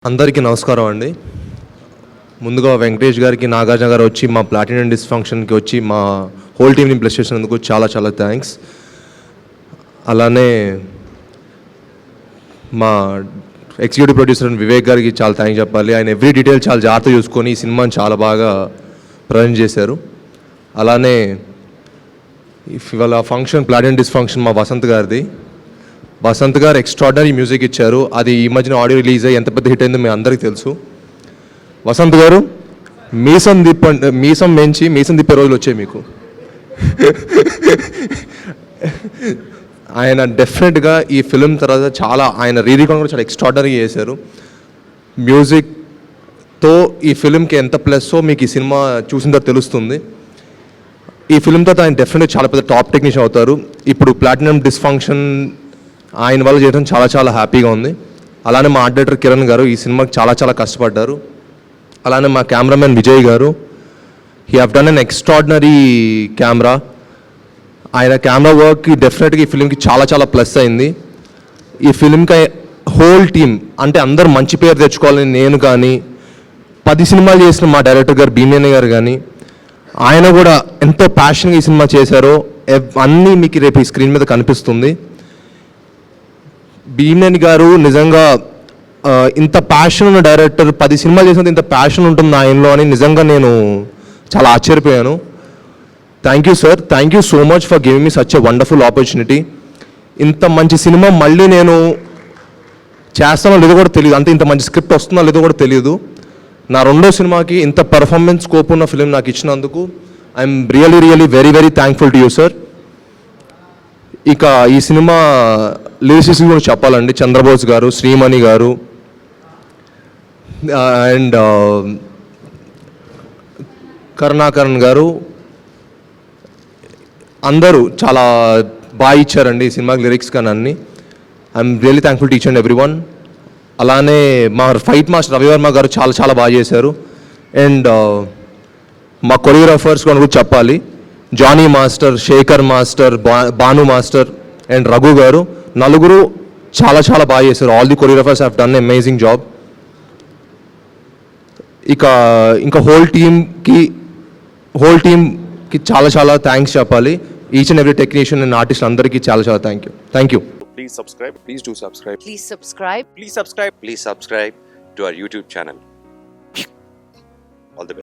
అందరికీ నమస్కారం అండి. ముందుగా వెంకటేష్ గారికి, నాగార్జున గారు వచ్చి మా ప్లాటినం డిస్ ఫంక్షన్కి వచ్చి మా హోల్ టీమ్ని బ్లెస్ చేసినందుకు చాలా చాలా థ్యాంక్స్. అలానే మా ఎగ్జిక్యూటివ్ ప్రొడ్యూసర్ వివేక్ గారికి చాలా థ్యాంక్స్ చెప్పాలి. ఆయన ఎవ్రీ డీటెయిల్ చాలా జాగ్రత్త చూసుకొని ఈ సినిమాని చాలా బాగా ప్రజెంట్ చేశారు. అలానే ఇవాళ ఫంక్షన్ ప్లాటినం డిస్ ఫంక్షన్ మా వసంత్ గారిది. వసంత్ గారు ఎక్స్ట్రాడినరీ మ్యూజిక్ ఇచ్చారు. అది ఈ మధ్యన ఆడియో రిలీజ్ అయ్యి ఎంత పెద్ద హిట్ అయిందో మీ అందరికీ తెలుసు. వసంత్ గారు మీసం తిప్పే రోజులు వచ్చాయి మీకు. ఆయన డెఫినెట్గా ఈ ఫిలిం తర్వాత చాలా ఆయన రీరికార్డ్ కూడా చాలా ఎక్స్ట్రాడినరీ చేశారు. మ్యూజిక్తో ఈ ఫిలింకి ఎంత ప్లస్సో మీకు ఈ సినిమా చూసిన తర్వాత తెలుస్తుంది. ఈ ఫిలిం తర్వాత ఆయన డెఫినెట్గా చాలా పెద్ద టాప్ టెక్నీషియన్ అవుతారు. ఇప్పుడు ప్లాటినం డిస్ఫంక్షన్ ఆయన వల్ల చేయడం చాలా చాలా హ్యాపీగా ఉంది. అలానే మా ఆర్ట్ డైరెక్టర్ కిరణ్ గారు ఈ సినిమాకి చాలా చాలా కష్టపడ్డారు. అలానే మా కెమెరామెన్ విజయ్ గారు, he have done an extraordinary camera. ఆయన కెమెరా వర్క్కి డెఫినెట్గా ఈ ఫిలింకి చాలా చాలా ప్లస్ అయింది. ఈ ఫిలింకి హోల్ టీమ్ అంటే అందరూ మంచి పేరు తెచ్చుకోవాలని నేను కానీ 10 సినిమాలు చేసిన మా డైరెక్టర్ గారు భీమేని గారు కానీ ఆయన కూడా ఎంతో ప్యాషన్గా ఈ సినిమా చేశారో అన్నీ మీకు రేపు ఈ స్క్రీన్ మీద కనిపిస్తుంది. భీమేని గారు నిజంగా ఇంత ప్యాషన్ ఉన్న డైరెక్టర్ 10 సినిమాలు చేసినంత ఇంత ప్యాషన్ ఉంటుంది ఆయనలో అని నిజంగా నేను చాలా ఆశ్చర్యపోయాను. Thank you sir, thank you so much for giving me such a wonderful opportunity. ఇంత మంచి సినిమా మళ్ళీ నేను చేస్తానో లేదో కూడా తెలియదు, అంటే ఇంత మంచి స్క్రిప్ట్ వస్తుందో లేదో కూడా తెలియదు. నా రెండో సినిమాకి ఇంత పర్ఫార్మెన్స్ స్కోప్ ఉన్న ఫిలిం నాకు ఇచ్చినందుకు I'm really very very thankful to you sir. ఇక ఈ సినిమా లిరిసిస్ట్ కూడా చెప్పాలండి. చంద్రబోస్ గారు, శ్రీమణి గారు అండ్ కరుణాకరణ్ గారు అందరూ చాలా బాగా ఇచ్చారండి ఈ సినిమాకి లిరిక్స్ కానీ అన్నీ. I'm really thankful to each and every one. అలానే మా ఫైట్ మాస్టర్ రవివర్మ గారు చాలా చాలా బాగా చేశారు. అండ్ మా కొరియోగ్రాఫర్స్ కూడా చెప్పాలి. Johnny master, Shekhar master, Bhanu master and Raghu గారు, నలుగురు చాలా చాలా బాగా చేశారు. All the choreographers have done amazing job. ఇంకా హోల్ టీమ్కి చాలా చాలా థ్యాంక్స్ చెప్పాలి. Each and every technician and artist అందరికీ చాలా చాలా thank you. Please subscribe. Please do subscribe. Please subscribe. Please subscribe. Please subscribe to our YouTube channel. All the best.